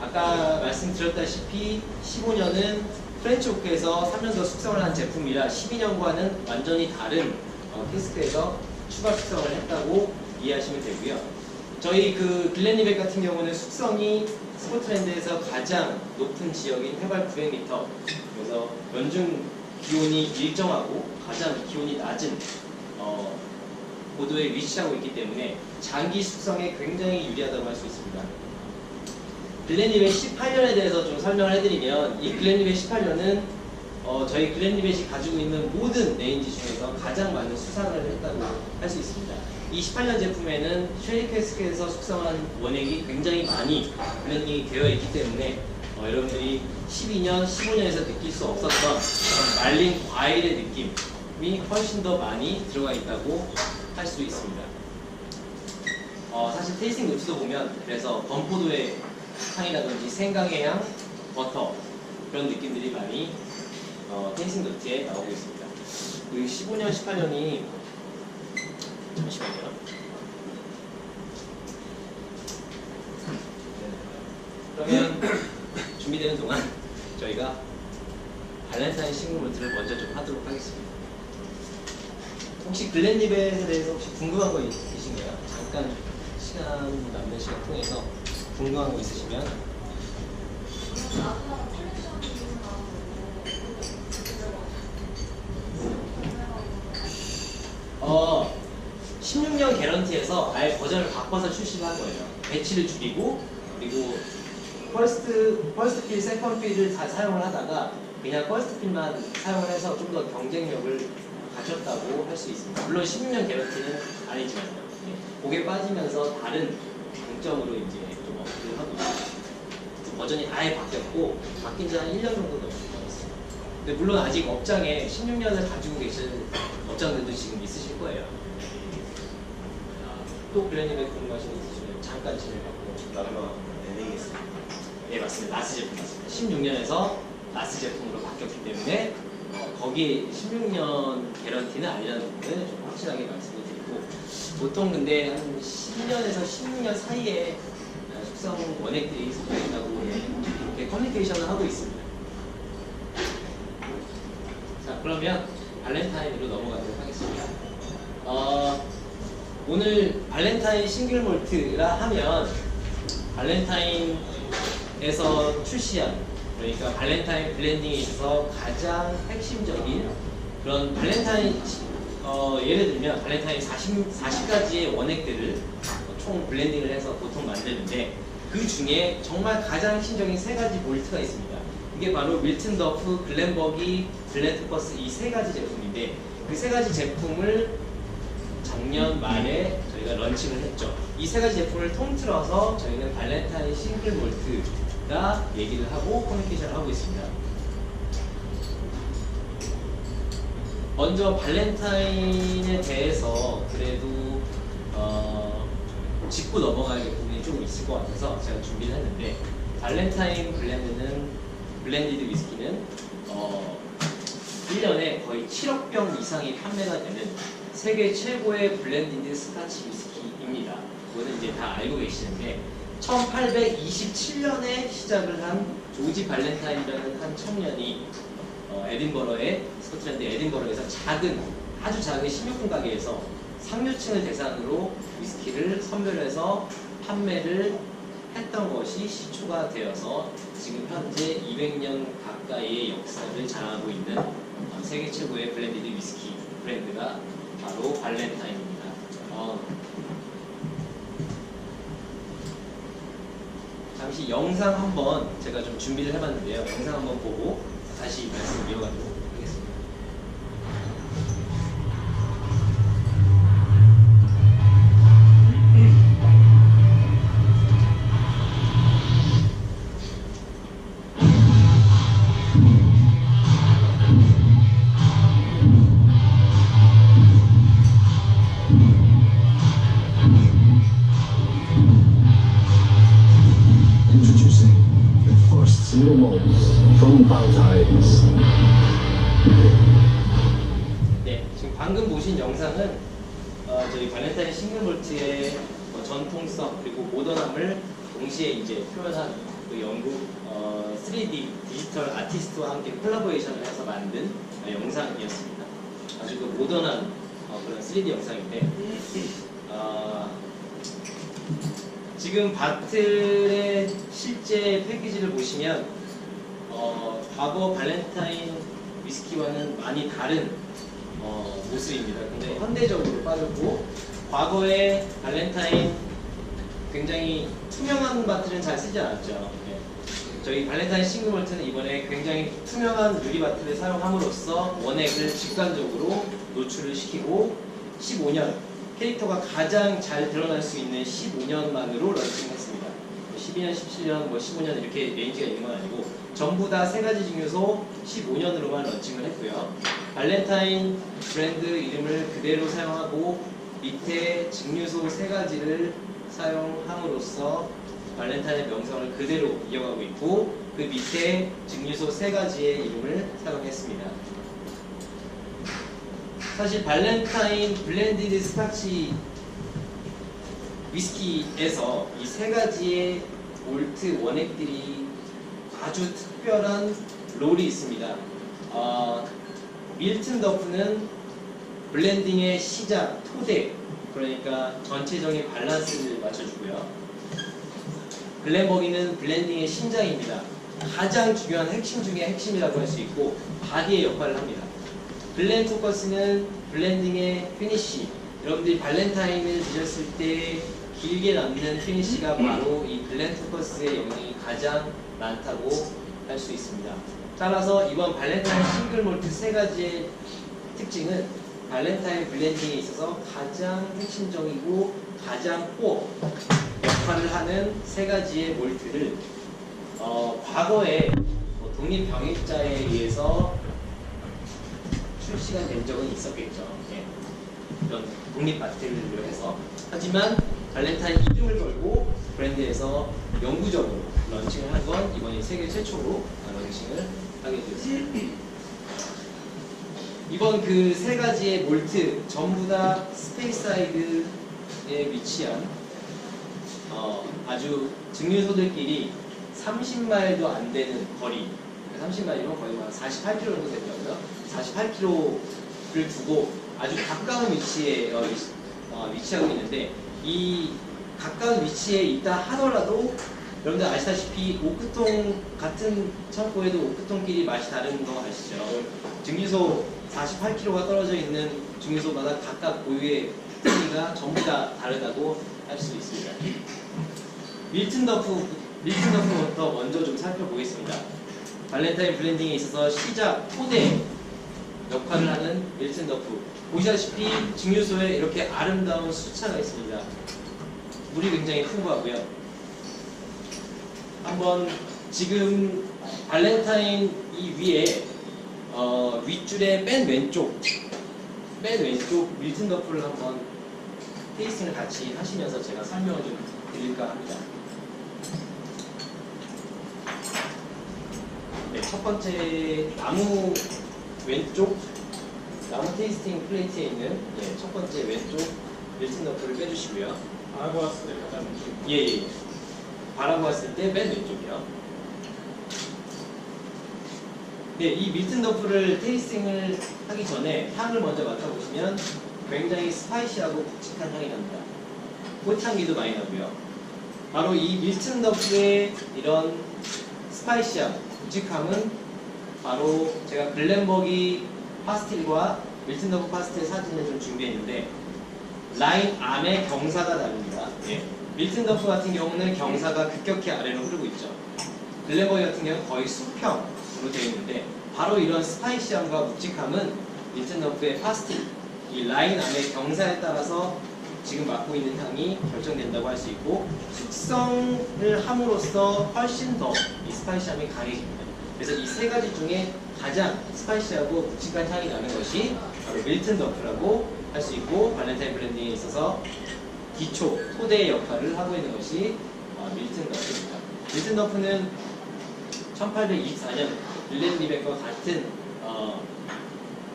아까 말씀드렸다시피 15년은 프렌치 오크에서 3년 더 숙성을 한 제품이라 12년과는 완전히 다른 캐스크에서 추가 숙성을 했다고 이해하시면 되고요. 저희 그 글렌리벳 같은 경우는 숙성이 스코틀랜드에서 가장 높은 지역인 해발 900m, 그래서 연중 기온이 일정하고 가장 기온이 낮은 고도에 위치하고 있기 때문에 장기 숙성에 굉장히 유리하다고 할 수 있습니다. 글렌리벳 18년에 대해서 좀 설명을 해드리면 이 글렌리벳 18년은 저희 글렌리벳이 가지고 있는 모든 레인지 중에서 가장 많은 수상을 했다고 할 수 있습니다. 이 18년 제품에는 쉐리 캐스크에서 숙성한 원액이 굉장히 많이 블렌딩이 되어 있기 때문에 여러분들이 12년, 15년에서 느낄 수 없었던 그런 말린 과일의 느낌이 훨씬 더 많이 들어가 있다고 할 수 있습니다. 사실 테이스팅 노트도 보면 그래서 건포도의 향이라든지 생강의 향, 버터 그런 느낌들이 많이 테이스팅 노트에 나오고 있습니다. 그리고 15년, 18년이 잠시만요. 그러면 준비되는 동안 저희가 발렌타인 싱글 몰트를 먼저 좀 하도록 하겠습니다. 혹시 글렌리벳에 대해서 혹시 궁금한 거 있으신가요? 잠깐 시간 남는 시간 통해서 궁금한 거 있으시면 나투라가 컬렉션 나오고 16년 개런티에서 아예 버전을 바꿔서 출시를 한 거예요. 배치를 줄이고 그리고 퍼스트 필, 세컨 필을 다 사용을 하다가 그냥 퍼스트 필만 사용을 해서 좀 더 경쟁력을 가졌다고 할 수 있습니다. 물론 16년 개런티는 아니지만요. 그게 빠지면서 다른 강점으로 이제 좀 업그레이드 하고 있습니다. 버전이 아예 바뀌었고 바뀐 지 한 1년 정도 넘었어요. 근데 물론 아직 업장에 16년을 가지고 계신 업장들도 지금 있으실 거예요. 또 글렌리벳 궁금하신 거 있으시면 잠깐 진행하고 나가면 내리겠습니다. 네 맞습니다. 라스 제품 맞습니다. 16년에서 라스 제품으로 바뀌었기 때문에 거기에 16년 개런티는 아니라는 부분을 좀 확실하게 말씀을 드리고 보통 근데 한 10년에서 16년 사이에 숙성 원액들이 섞여있다고 이렇게 커뮤니케이션을 하고 있습니다. 자 그러면 발렌타인으로 넘어가도록 하겠습니다. 오늘 발렌타인 싱글 몰트라 하면 발렌타인에서 출시한 그러니까 발렌타인 블렌딩에 있어서 가장 핵심적인 그런 발렌타인 예를 들면 발렌타인 40가지의 원액들을 총 블렌딩을 해서 보통 만드는데 그 중에 정말 가장 핵심적인 세 가지 몰트가 있습니다. 이게 바로 밀튼 더프, 글렌버기, 블렌트버스 이 세 가지 제품인데 그 세 가지 제품을 작년 말에 저희가 런칭을 했죠. 이 세 가지 제품을 통틀어서 저희는 발렌타인 싱글 몰트가 얘기를 하고 커뮤니케이션을 하고 있습니다. 먼저 발렌타인에 대해서 그래도 짚고 넘어가야 될 부분이 좀 있을 것 같아서 제가 준비를 했는데 발렌타인 블렌디드 위스키는 1년에 거의 7억 병 이상이 판매가 되는 세계 최고의 블렌디드 스카치 위스키입니다. 그거는 이제 다 알고 계시는데 1827년에 시작을 한 조지 발렌타인이라는 한 청년이 에딘버러의 스코틀랜드 에딘버러에서 아주 작은 16분 가게에서 상류층을 대상으로 위스키를 선별해서 판매를 했던 것이 시초가 되어서 지금 현재 200년 가까이의 역사를 자랑하고 있는 세계 최고의 블렌디드 위스키 브랜드가 바로 발렌타인입니다. 잠시 영상 한번 제가 좀 준비를 해봤는데요. 영상 한번 보고 다시 말씀 이어가도록 하겠습니다. Introducing the first single malts from Ballantine's. 네, 지금 방금 보신 영상은 저희 발렌타인 싱글몰트의 전통성 그리고 모던함을 동시에 이제 표현한 그 영국 3D 디지털 아티스트와 함께 콜라보레이션을 해서 만든 영상이었습니다. 아주 그 모던한 그런 3D 영상인데 지금 바틀의 실제 패키지를 보시면 과거 발렌타인 위스키와는 많이 다른 모습입니다. 굉장히 현대적으로 빠졌고 과거의 발렌타인 굉장히 투명한 바틀은 잘 쓰지 않았죠. 네. 저희 발렌타인 싱글몰트는 이번에 굉장히 투명한 유리 바틀을 사용함으로써 원액을 직관적으로 노출을 시키고 15년 캐릭터가 가장 잘 드러날 수 있는 15년만으로 런칭했습니다. 12년, 17년, 15년 이렇게 레인지가 있는 건 아니고 전부 다 세 가지 증류소 15년으로만 런칭을 했고요. 발렌타인 브랜드 이름을 그대로 사용하고 밑에 증류소 세 가지를 사용함으로써 발렌타인의 명성을 그대로 이어가고 있고 그 밑에 증류소 세 가지의 이름을 사용했습니다. 사실 발렌타인 블렌디드 스카치 위스키에서 이 세 가지의 몰트 원액들이 아주 특별한 롤이 있습니다. 밀튼 더프는 블렌딩의 시작, 토대, 그러니까 전체적인 밸런스를 맞춰주고요. 글렌버기는 블렌딩의 심장입니다. 가장 중요한 핵심 중에 핵심이라고 할 수 있고 바디의 역할을 합니다. 글렌 포커스는 블렌딩의 피니쉬. 여러분들이 발렌타인을 드셨을 때 길게 남는 피니쉬가 바로 이 글렌 포커스의 영향이 가장 많다고 할 수 있습니다. 따라서 이번 발렌타인 싱글 몰트 세 가지의 특징은 발렌타인 블렌딩에 있어서 가장 핵심적이고 가장 코어 역할을 하는 세 가지의 몰트를 과거에 독립병입자에 의해서 출시가 된 적은 있었겠죠. 예. 이런 독립마트를 해서. 하지만 발렌타인 이름을 걸고 브랜드에서 영구적으로 런칭을 한 건 이번이 세계 최초로 런칭을 하게 되었습니다. 이번 그 세 가지의 몰트 전부 다 스페이스사이드에 위치한 아주 증류소들끼리 30마일도 안 되는 거리, 30마일이면 거의 48km 정도 되더라고요. 48km를 두고 아주 가까운 위치에 위치하고 있는데 이 가까운 위치에 있다 하더라도 여러분들 아시다시피 오크통 같은 창고에도 오크통끼리 맛이 다른 거 아시죠? 증류소 48km가 떨어져 있는 증류소마다 각각 고유의 특징이 전부 다 다르다고 할 수 있습니다. 밀튼 더프부터 먼저 좀 살펴보겠습니다. 발렌타인 블렌딩에 있어서 시작, 토대 역할을 하는 밀튼 더프. 보시다시피 증류소에 이렇게 아름다운 수차가 있습니다. 물이 굉장히 풍부하고요. 한번 지금 발렌타인 이 위에 윗줄의 맨 왼쪽 밀튼 더프를 한번 테이스팅을 같이 하시면서 제가 설명을 좀 드릴까 합니다. 네, 첫 번째 나무 왼쪽 나무 테이스팅 플레이트에 있는 첫 번째 왼쪽 밀튼 더프를 빼주시고요. 알고 왔을 때 가장 왼쪽. 예. 바라보 왔을 때 맨 왼쪽이요. 네, 이 밀튼 더프를 테이스팅을 하기 전에 향을 먼저 맡아보시면 굉장히 스파이시하고 묵직한 향이 납니다. 꽃향기도 많이 나고요. 바로 이 밀튼 더프의 이런 스파이시함, 묵직함은 바로 제가 글렌버기 파스틸과 밀튼더프 파스틸 사진을 좀 준비했는데 라인 암의 경사가 다릅니다. 예. 밀튼더프 같은 경우는 경사가 급격히 아래로 흐르고 있죠. 글렌버기 같은 경우는 거의 수평으로 되어 있는데 바로 이런 스파이시함과 묵직함은 밀튼더프의 파스틸 이 라인 암의 경사에 따라서 지금 맡고 있는 향이 결정된다고 할 수 있고 숙성을 함으로써 훨씬 더 이 스파이시함이 강해집니다. 그래서 이 세 가지 중에 가장 스파이시하고 묵직한 향이 나는 것이 바로 밀튼더프라고 할 수 있고 발렌타인 블렌딩에 있어서 기초, 토대의 역할을 하고 있는 것이 밀튼더프입니다. 밀튼더프는 1824년 글렌리백과 같은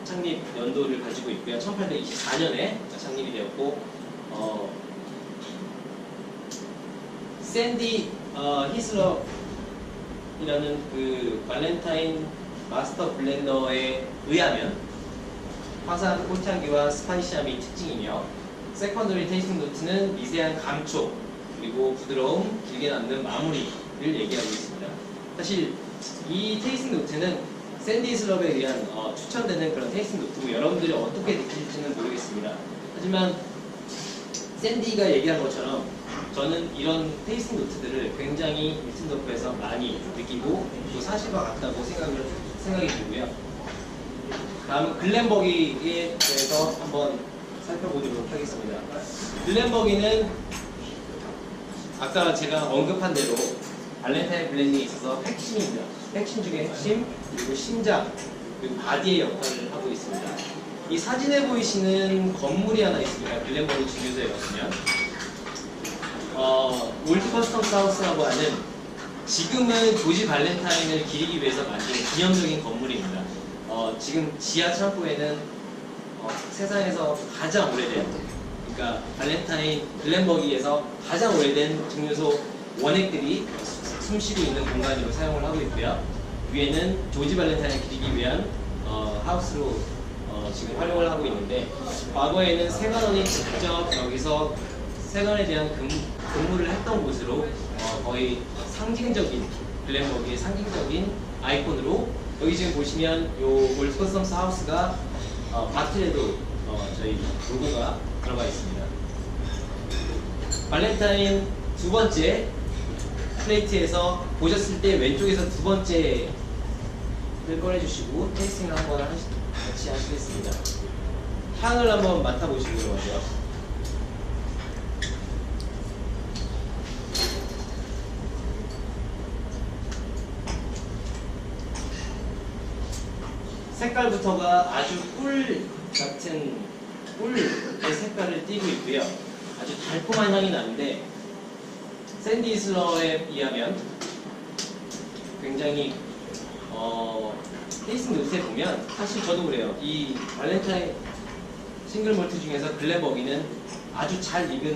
창립 연도를 가지고 있고요. 1824년에 창립이 되었고 샌디 히슬럽이라는 그 발렌타인 마스터 블렌더에 의하면 화사한 꽃향기와 스파이시함이 특징이며 세컨더리 테이스팅 노트는 미세한 감촉 그리고 부드러움, 길게 남는 마무리를 얘기하고 있습니다. 사실 이 테이스팅 노트는 샌디 히슬럽에 의한 추천되는 그런 테이스팅 노트고 여러분들이 어떻게 느낄지는 모르겠습니다. 하지만 샌디가 얘기한 것처럼 저는 이런 테이스팅 노트들을 굉장히 밀튼더프에서 많이 느끼고 또 사실과 같다고 생각이 들고요. 다음은 글렌버기에 대해서 한번 살펴보도록 하겠습니다. 글렌버기는 아까 제가 언급한 대로 발렌타인 블렌딩에 있어서 핵심입니다. 핵심 중에 핵심, 그리고 심장, 그리고 바디의 역할을 하고 있습니다. 이 사진에 보이시는 건물이 하나 있습니다. 글렌버기 주유소에 가시면 올드 커스텀 하우스라고 하는 지금은 조지 발렌타인을 기리기 위해서 만든 기념적인 건물입니다. 지금 지하 창고에는 세상에서 가장 오래된, 그러니까 발렌타인 글렌버기에서 가장 오래된 증류소 원액들이 숨쉬고 있는 공간으로 사용을 하고 있고요. 위에는 조지 발렌타인을 기리기 위한 하우스로 지금 활용을 하고 있는데 과거에는 세관원이 직접 여기서 세관에 대한 근무를 했던 곳으로 거의 상징적인 글렌버기의 상징적인 아이콘으로 여기 지금 보시면 요 올드 커스텀스 하우스가 바틀에도 저희 로고가 들어가 있습니다. 발렌타인 두 번째 플레이트에서 보셨을 때 왼쪽에서 두 번째를 꺼내주시고 테이스팅을 한번 같이 하시겠습니다. 향을 한번 맡아보시도록 하세요. 색깔부터가 아주 꿀 같은 꿀의 색깔을 띠고 있고요. 아주 달콤한 향이 나는데 샌디 히슬러에 의하면 굉장히 테이스팅 노트에 보면 사실 저도 그래요. 이 발렌타인 싱글 몰트 중에서 글렌버기는 아주 잘 익은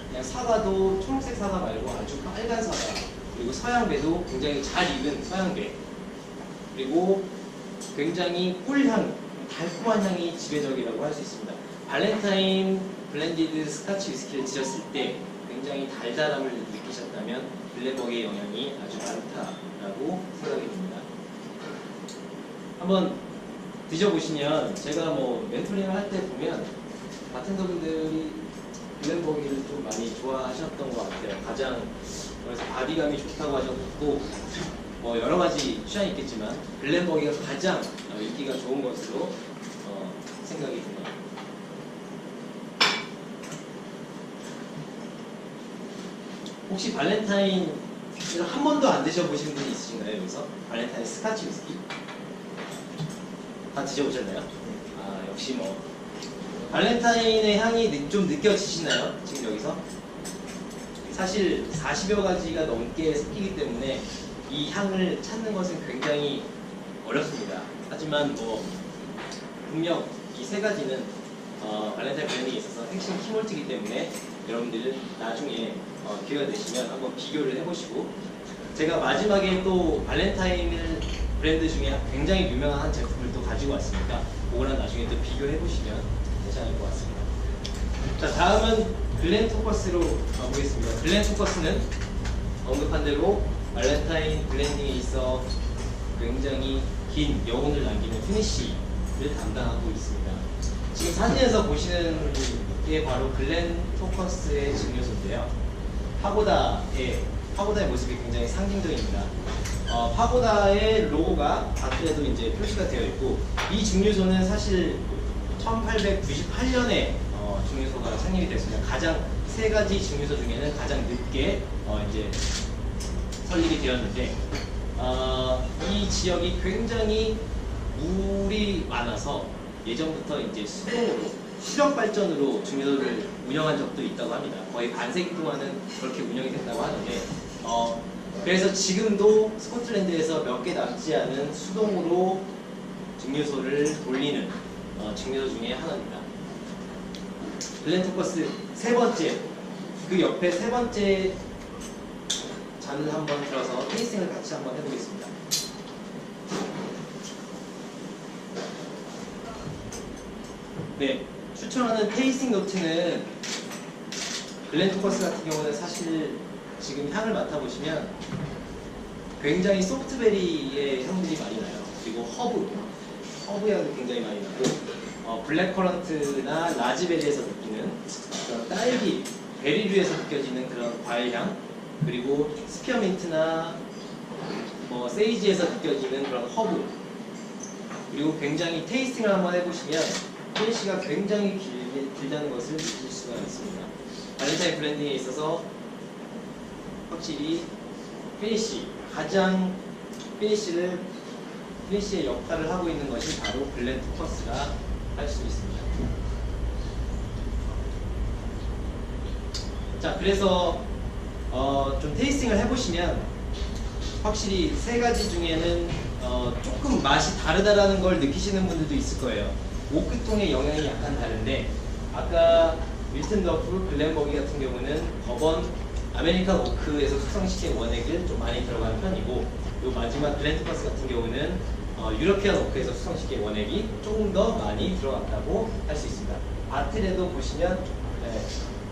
그냥 사과도 초록색 사과 말고 아주 빨간 사과 그리고 서양배도 굉장히 잘 익은 서양배 그리고 굉장히 꿀향, 달콤한 향이 지배적이라고 할 수 있습니다. 발렌타인 블렌디드 스카치 위스키를 드셨을 때 굉장히 달달함을 느끼셨다면 글렌버기의 영향이 아주 많다라고 생각이 듭니다. 한번 드셔보시면 제가 뭐 멘토링을 할 때 보면 바텐더분들이 글렌버기를 좀 많이 좋아하셨던 것 같아요. 가장 그래서 바디감이 좋다고 하셨고 뭐 여러 가지 취향이 있겠지만 글렌버기가 가장 인기가 좋은 것으로 생각이 듭니다. 혹시 발렌타인 한 번도 안 드셔보신 분이 있으신가요? 여기서 발렌타인 스카치 위스키 다 드셔보셨나요? 아 역시 뭐 발렌타인의 향이 좀 느껴지시나요? 지금 여기서 사실 40여 가지가 넘게 섞이기 때문에 이 향을 찾는 것은 굉장히 어렵습니다. 하지만 뭐 분명 이 세 가지는 발렌타인 블렌딩에 있어서 핵심 키몰트이기 때문에 여러분들은 나중에 기회가 되시면 한번 비교를 해보시고 제가 마지막에 또 발렌타인 브랜드 중에 굉장히 유명한 한 제품을 또 가지고 왔으니까 그거랑 나중에 또 비교해보시면 괜찮을 것 같습니다. 자 다음은 글렌 토커스로 가보겠습니다. 글렌 토커스는 언급한 대로 발렌타인 블렌딩에 있어 굉장히 긴 여운을 남기는 피니쉬를 담당하고 있습니다. 지금 사진에서 보시는 게 바로 글렌 토커스의 증류소인데요. 파고다의 모습이 굉장히 상징적입니다. 파고다의 로고가 바트에도 이제 표시가 되어 있고, 이 증류소는 사실 1898년에 증류소가 창립이 됐습니다. 가장 세 가지 증류소 중에는 가장 늦게 이제 설립이 되었는데, 이 지역이 굉장히 물이 많아서 예전부터 이제 수동으로 수력 발전으로 증류소를 운영한 적도 있다고 합니다. 거의 반세기 동안은 그렇게 운영이 됐다고 하는데, 그래서 지금도 스코틀랜드에서 몇 개 남지 않은 수동으로 증류소를 돌리는 증류소 중에 하나입니다. 글렌 토커스 세 번째, 그 옆에 세 번째 잔을 한번 들어서 테이스팅을 같이 한번 해보겠습니다. 네, 추천하는 테이스팅 노트는 글렌 토커스 같은 경우는 사실 지금 향을 맡아보시면 굉장히 소프트베리의 향들이 많이 나요. 그리고 허브 향이 굉장히 많이 나고, 블랙커런트나 라즈베리에서 느끼는 그런 딸기, 베리류에서 느껴지는 그런 과일향, 그리고 스피어민트나 세이지에서 느껴지는 그런 허브, 그리고 굉장히 테이스팅을 한번 해보시면 피니쉬가 굉장히 길다는 것을 느낄 수가 있습니다. 발렌타인 블렌딩에 있어서 확실히 가장 피니쉬의 역할을 하고 있는 것이 바로 글렌 토커스가 할 수 있습니다. 자, 그래서 좀 테이스팅을 해보시면 확실히 세 가지 중에는 조금 맛이 다르다라는 걸 느끼시는 분들도 있을 거예요. 오크통의 영향이 약간 다른데, 아까 밀튼 더프, 글렌버기 같은 경우는 버번, 아메리칸 오크에서 숙성시킨 원액을 좀 많이 들어가는 편이고, 요 마지막 글렌 토커스 같은 경우는 유러피안 오크에서 숙성시킨 원액이 조금 더 많이 들어갔다고 할 수 있습니다. 바틀에도 보시면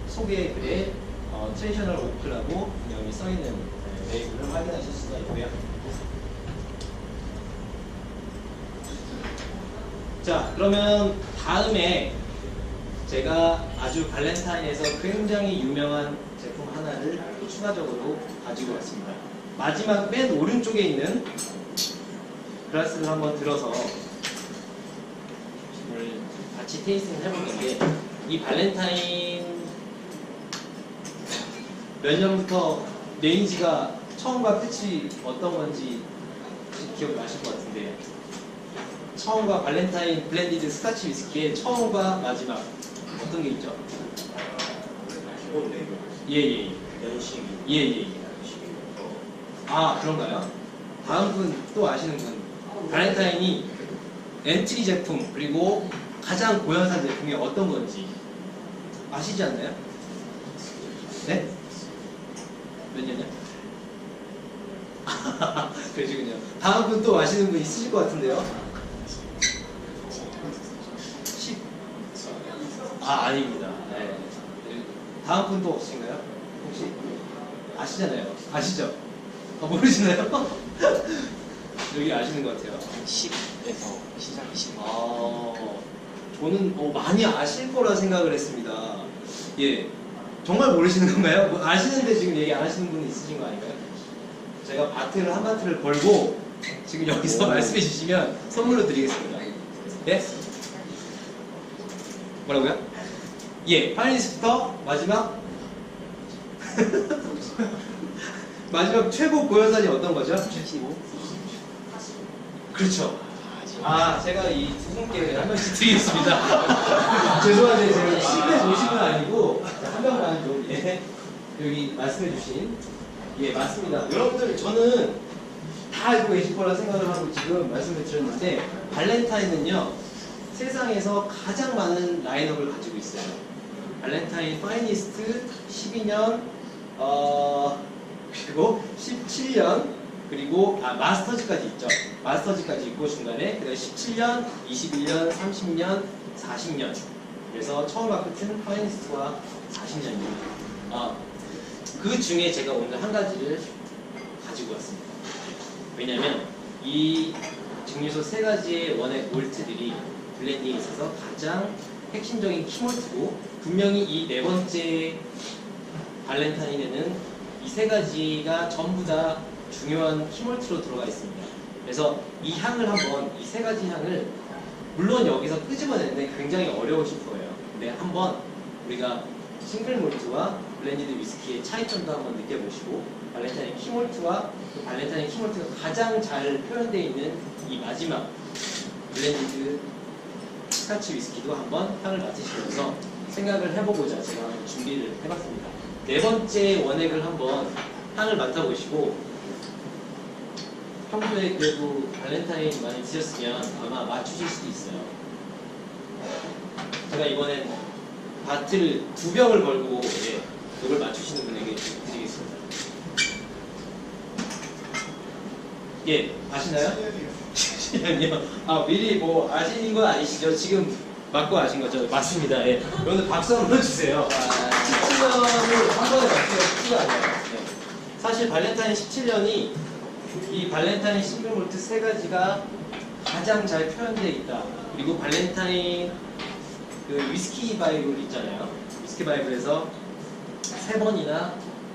소개 글에 트레디셔널 오크라고 여기 써있는 레이블을 확인하실 수가 있고요. 자, 그러면 다음에 제가 아주 발렌타인에서 굉장히 유명한 제품 하나를 또 추가적으로 가지고 왔습니다. 마지막 맨 오른쪽에 있는 글라스를 한번 들어서 오늘 같이 테이스팅을 해볼 건데, 이 발렌타인 몇 년부터 레인지가 처음과 끝이 어떤 건지 기억나실 것 같은데, 처음과 발렌타인 블렌디드 스카치 위스키의 처음과 마지막 어떤 게 있죠? 예예예. 예예. 아, 그런가요? 다음 분 또 아시는 분, 발렌타인이 엔트리 제품 그리고 가장 고연산 제품이 어떤 건지 아시지 않나요? 네? 몇 년이요? 그러시군요. 다음 분 또 아시는 분 있으실 것 같은데요? 10? 아닙니다. 네. 다음 분 또 없으신가요? 혹시? 아시잖아요. 아시죠? 모르시나요? 여기 아시는 것 같아요. 10에서 시작이 10. 저는 많이 아실 거라 생각을 했습니다. 예. 정말 모르시는 건가요? 뭐 아시는데 지금 얘기 안 하시는 분이 있으신 거 아닌가요? 제가 바트를 한 바트를 걸고 지금 여기서 말씀해 주시면 선물로 드리겠습니다. 예? 뭐라고요? 예. 파이니스부터 마지막 마지막 최고 고연산이 어떤 거죠? 75. 그렇죠. 제가 이 두 분께 한 명씩 드리겠습니다. 죄송한데 제가 10대 50은 아니고 한 명만 좀 여기 말씀해주신 맞습니다. 여러분들 저는 다 알고 계실 거라 생각을 하고 지금 말씀을 드렸는데, 발렌타인은요 세상에서 가장 많은 라인업을 가지고 있어요. 발렌타인 파이니스트 12년 그리고 17년, 그리고 마스터즈까지 있죠. 마스터즈까지 있고 중간에 그다음에 17년, 21년, 30년, 40년. 그래서 처음과 끝은 파이니스트와 40년입니다. 그 중에 제가 오늘 한 가지를 가지고 왔습니다. 왜냐면 이 증류소 세 가지의 원액 몰트들이 블렌딩에 있어서 가장 핵심적인 키몰트고, 분명히 이 네 번째 발렌타인에는 이 세 가지가 전부 다 중요한 키몰트로 들어가 있습니다. 그래서 이 향을 한번, 이 세 가지 향을 물론 여기서 끄집어내는데 굉장히 어려우실 거예요. 근데 한번 우리가 싱글 몰트와 블렌디드 위스키의 차이점도 한번 느껴보시고, 발렌타인 키몰트와 그 발렌타인 키몰트가 가장 잘 표현되어 있는 이 마지막 블렌디드 스카치 위스키도 한번 향을 맡으시면서 생각을 해보고자 제가 한번 준비를 해봤습니다. 네 번째 원액을 한번 향을 맡아보시고, 평소에 그래도 발렌타인 많이 드셨으면 아마 맞추실 수도 있어요. 제가 이번엔 바틀 2병을 걸고 이걸 맞추시는 분에게 드리겠습니다. 예, 아시나요? 아니요. 아, 미리 뭐 아시는 건 아니시죠? 지금 맞고 아신 거죠? 맞습니다. 예. 여러분들 박수 한번 주세요. 17년을 한 번에 맞추기가 쉽지가 않아요. 네. 사실 발렌타인 17년이 이 발렌타인 싱글 몰트 세 가지가 가장 잘 표현되어 있다. 그리고 발렌타인 그 위스키 바이블 있잖아요. 위스키 바이블에서 3번이나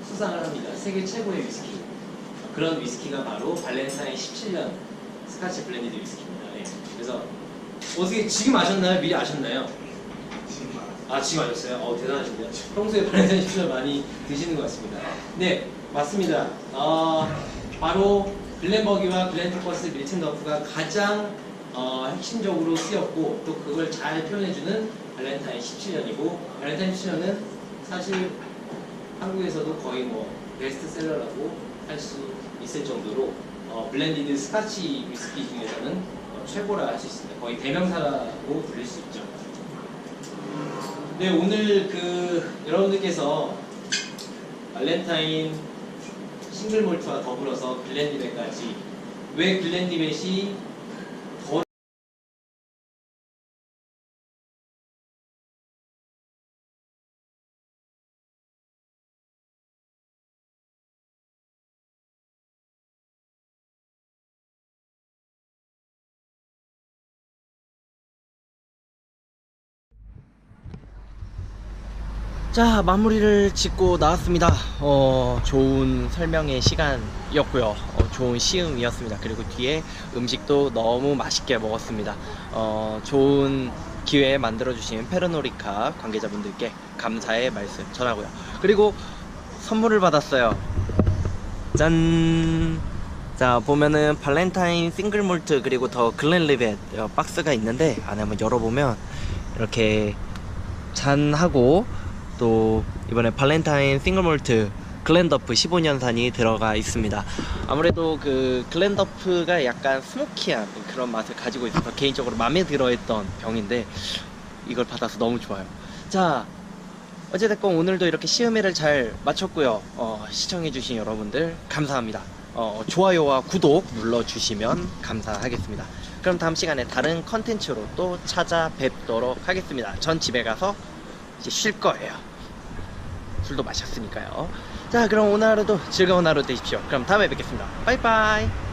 수상을 합니다. 세계 최고의 위스키. 그런 위스키가 바로 발렌타인 17년 스카치 블렌디드 위스키입니다. 예. 그래서 어떻게 지금 아셨나요? 미리 아셨나요? 아, 지금 아셨어요? 대단하십니다. 평소에 발렌타인 17년 많이 드시는 것 같습니다. 네, 맞습니다. 바로 글렌버기와 글렌토퍼스 밀튼 더프가 가장 핵심적으로 쓰였고, 또 그걸 잘 표현해주는 발렌타인 17년이고, 발렌타인 17년은 사실 한국에서도 거의 뭐 베스트셀러라고 할 수 있을 정도로 블렌디드 스카치 위스키 중에서는 최고라 할 수 있습니다. 거의 대명사라고 불릴 수 있죠. 네, 오늘 여러분들께서 발렌타인 싱글 몰트와 더불어서 글렌리벳까지, 왜 글렌리벳이 더 자, 마무리를 짓고 나왔습니다. 좋은 설명의 시간이었고요. 좋은 시음이었습니다. 그리고 뒤에 음식도 너무 맛있게 먹었습니다. 좋은 기회 만들어주신 페르노리카 관계자분들께 감사의 말씀 전하고요. 그리고 선물을 받았어요. 짠! 자, 보면은 발렌타인 싱글 몰트 그리고 더 글렌리벳 박스가 있는데, 안에 한번 열어보면 이렇게 잔하고, 또 이번에 발렌타인 싱글 몰트 글렌더프 15년산이 들어가 있습니다. 아무래도 그 글렌더프가 약간 스모키한 그런 맛을 가지고 있어서 개인적으로 마음에 들어했던 병인데, 이걸 받아서 너무 좋아요. 자, 어찌됐건 오늘도 이렇게 시음회를 잘 마쳤고요. 시청해주신 여러분들 감사합니다. 좋아요와 구독 눌러주시면 감사하겠습니다. 그럼 다음 시간에 다른 컨텐츠로 또 찾아뵙도록 하겠습니다. 전 집에 가서 이제 쉴 거예요. 술도 마셨으니까요. 자, 그럼 오늘 하루도 즐거운 하루 되십시오. 그럼 다음에 뵙겠습니다. 빠이빠이.